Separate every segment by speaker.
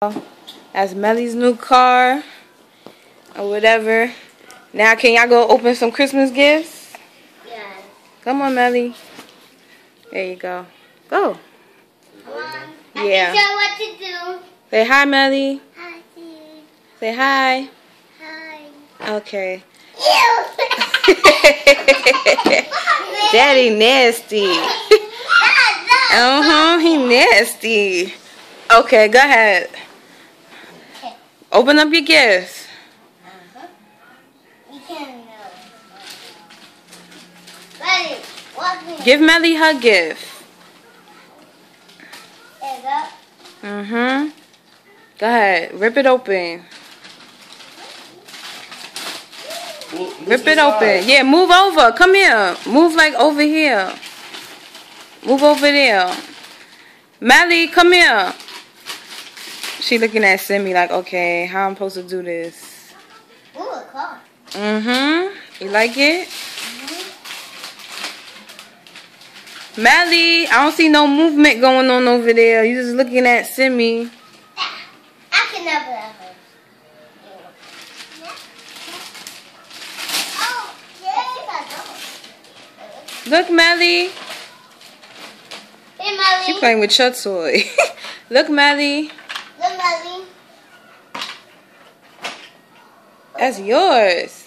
Speaker 1: That's Melly's new car or whatever. Now can y'all go open some Christmas gifts?
Speaker 2: Yes.
Speaker 1: Come on, Melly. There you go. Go.
Speaker 2: Come on.
Speaker 1: Yeah.
Speaker 2: I can show what to do.
Speaker 1: Say hi, Melly.
Speaker 2: Hi, Steve.
Speaker 1: Say hi.
Speaker 2: Hi.
Speaker 1: Okay.
Speaker 2: Ew.
Speaker 1: Daddy nasty. He nasty. Okay, go ahead. Open up your gifts.
Speaker 2: You can't know. Ready? Walk me.
Speaker 1: Give Melly her gift.
Speaker 2: There you go.
Speaker 1: Go ahead. Rip it open. Rip it open. Yeah, move over. Come here. Move like over here. Move over there. Melly, come here. She looking at Simi like, okay, how I'm supposed to do this?
Speaker 2: Ooh, a car.
Speaker 1: You like it? Melly, I don't see no movement going on over there. You just looking at Simi.
Speaker 2: I can never have her. Oh, yes,
Speaker 1: Look, Melly.
Speaker 2: Hey, Melly.
Speaker 1: She playing with your toy. Look, Melly.
Speaker 2: Look, Melly.
Speaker 1: That's yours.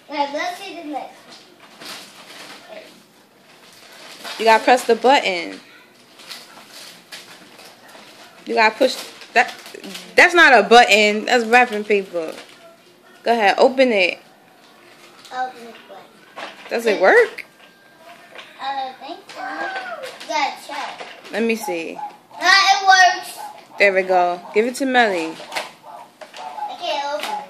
Speaker 2: Let's see the next.
Speaker 1: You gotta press the button. You gotta push that. That's not a button. That's wrapping paper. Go ahead, open it.
Speaker 2: Open it.
Speaker 1: Does it work?
Speaker 2: I don't think so. You gotta check.
Speaker 1: Let me see.
Speaker 2: It works.
Speaker 1: There we go. Give it to Melly.
Speaker 2: I can't open it.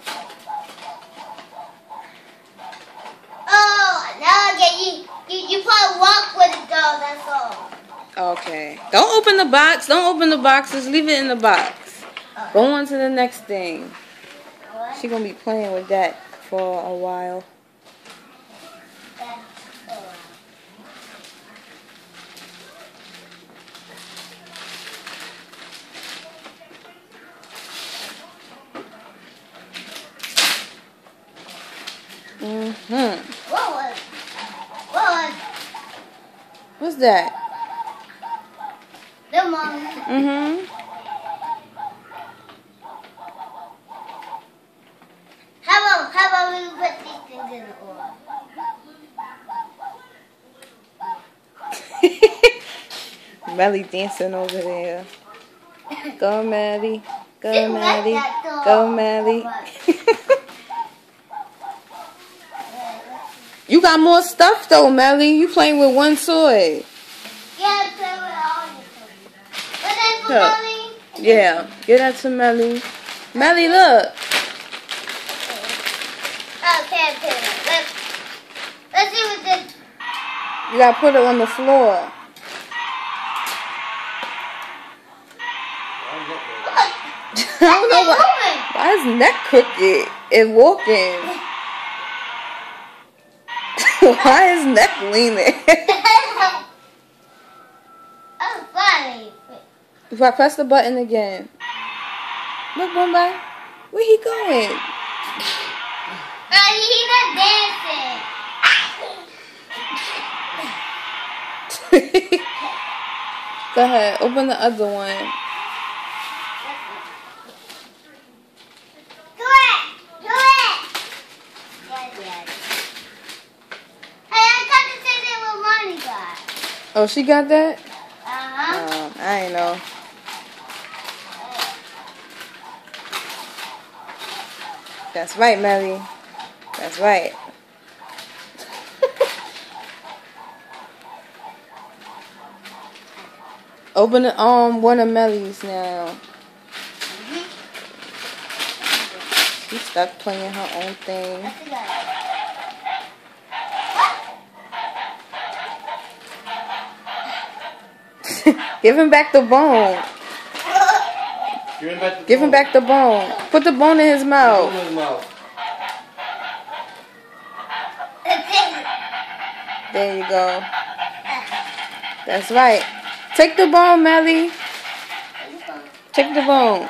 Speaker 2: Oh, now I get you. You probably walk with it though. That's all.
Speaker 1: Okay. Don't open the box. Don't open the boxes. Leave it in the box. Go on to the next thing.
Speaker 2: What?
Speaker 1: She gonna be playing with that for a while.
Speaker 2: What was?
Speaker 1: What's that?
Speaker 2: The mom. How about we put these things in the oil?
Speaker 1: Melly dancing over there. Go, Melly. Go,
Speaker 2: She
Speaker 1: Melly.
Speaker 2: like that doll.
Speaker 1: Go, Melly. You got more stuff though, Melly. You playing with one toy.
Speaker 2: Yeah, I play with all your toys. But then for
Speaker 1: Look.
Speaker 2: Melly.
Speaker 1: Yeah, give that to Melly. Melly, look.
Speaker 2: Okay. Let's see what this.
Speaker 1: You gotta put it on the floor. I don't know why his neck crooked and walking. Why his neck leaning?
Speaker 2: Oh, funny.
Speaker 1: If I press the button again. Look, Bombay. Where he going?
Speaker 2: He's not dancing.
Speaker 1: Go ahead, open the other one.
Speaker 2: Do it. Yes. Hey, I got the same thing with Mommy got.
Speaker 1: Oh, she got that?
Speaker 2: Uh-huh.
Speaker 1: I ain't know. That's right, Melly. That's right. Open the one of Melly's now. She's stuck playing her own thing. Give him back the bone. Give him back the bone. Put the bone in his mouth. There you go. That's right. Take the bone, Melly. Take the bone.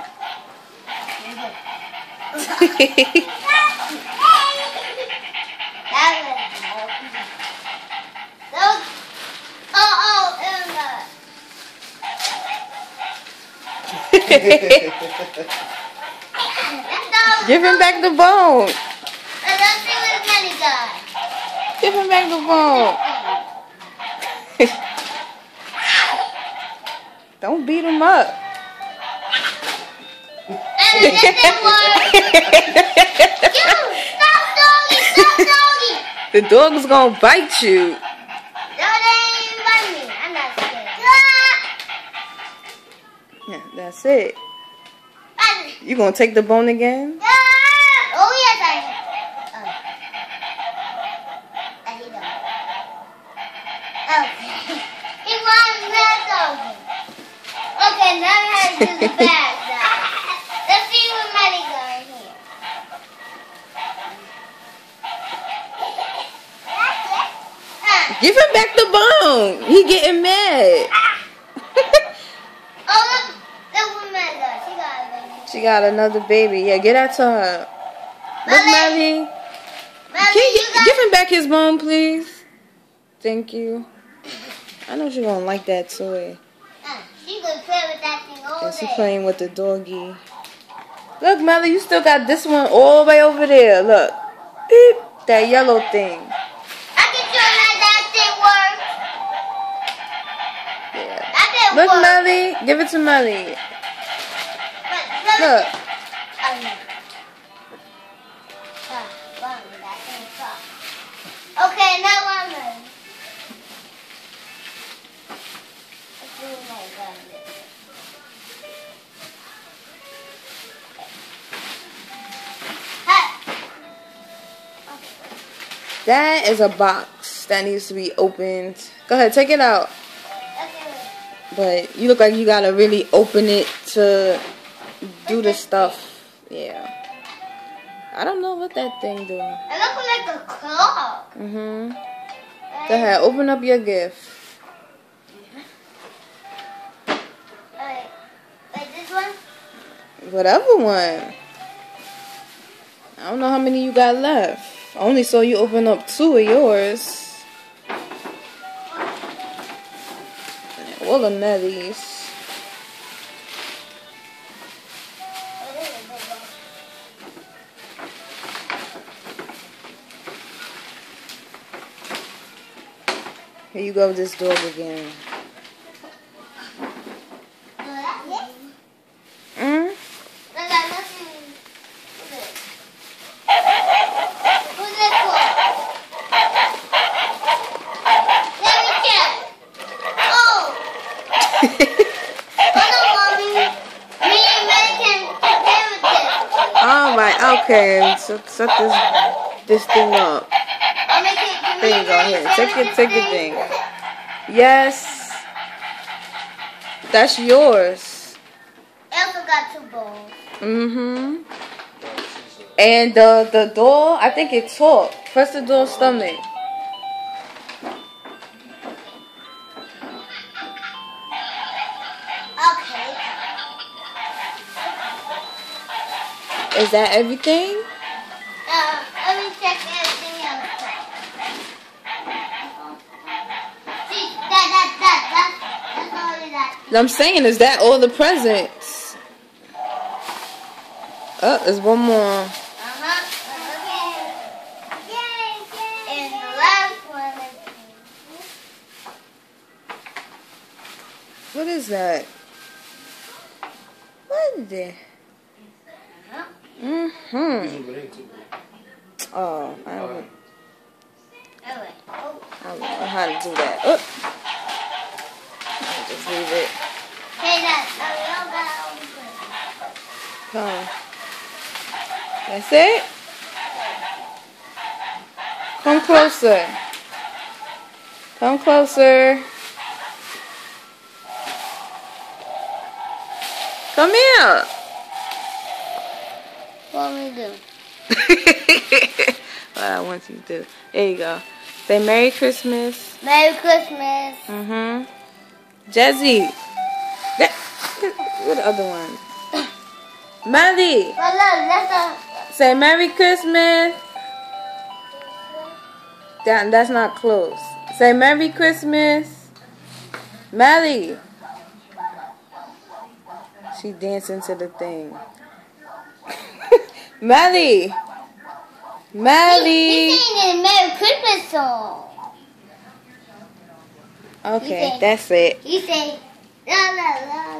Speaker 1: Give him back the bone.
Speaker 2: Let's see what Melly got.
Speaker 1: Give him back the bone. Don't beat him up.
Speaker 2: Stop, doggy! Stop, doggy!
Speaker 1: The dog's gonna bite you.
Speaker 2: No, they ain't bite me. I'm not scared.
Speaker 1: Yeah, that's it. You gonna take the bone again?
Speaker 2: Oh, yes, I am. Okay. He wants that doggy. Okay, now we have to do the bad side. Let's see what Melly got in here.
Speaker 1: Give him back the bone. He getting mad.
Speaker 2: Oh, look what Melly got. She got a baby.
Speaker 1: She got another baby. Yeah, get that to her. Look, Melly. Give him back his bone, please. Thank you. I know she's gonna like that toy.
Speaker 2: She gonna play with that thing all
Speaker 1: And
Speaker 2: day.
Speaker 1: she playing with the doggy. Look, Melly, you still got this one all the way over there. Look. Beep. That yellow thing.
Speaker 2: I can show you how that thing works.
Speaker 1: Yeah.
Speaker 2: That thing
Speaker 1: Look,
Speaker 2: works.
Speaker 1: Melly. Give it to Melly. Look.
Speaker 2: Okay, now I'm ready. Let's do my gun.
Speaker 1: That is a box that needs to be opened. Go ahead, take it out. But you look like you gotta really open it to do the stuff. Yeah. I don't know what that thing do.
Speaker 2: It looks like a claw.
Speaker 1: Go ahead, open up your gift.
Speaker 2: Like this one?
Speaker 1: Whatever one. I don't know how many you got left. I only saw you open up 2 of yours. All of Melly's. Here you go with this dog again. Alright, okay, so set this thing up. There you go, here. Take the thing. Yes. That's yours.
Speaker 2: I also got 2 balls.
Speaker 1: And the door, I think it talked. Press the door's stomach.
Speaker 2: Okay.
Speaker 1: Is that everything?
Speaker 2: Let me check everything else. See, that's all of that.
Speaker 1: I'm saying, is that all the presents? Oh, there's one more.
Speaker 2: Yay. And the last one is...
Speaker 1: What is that? What is that? Oh, I don't know how to do that. Oh. I'll just leave it. Come. That's it? Come closer. Come closer. Come here.
Speaker 2: What do we do?
Speaker 1: What I want you to do. There you go. Say Merry Christmas.
Speaker 2: Merry Christmas.
Speaker 1: Jazzy. Where the other one? Mely.
Speaker 2: But look, that's a...
Speaker 1: Say Merry Christmas. That's not close. Say Merry Christmas. Mely. She dancing to the thing. Mely. Mely.
Speaker 2: He's singing a Merry Christmas song.
Speaker 1: Okay, that's it.
Speaker 2: He say, la la la la.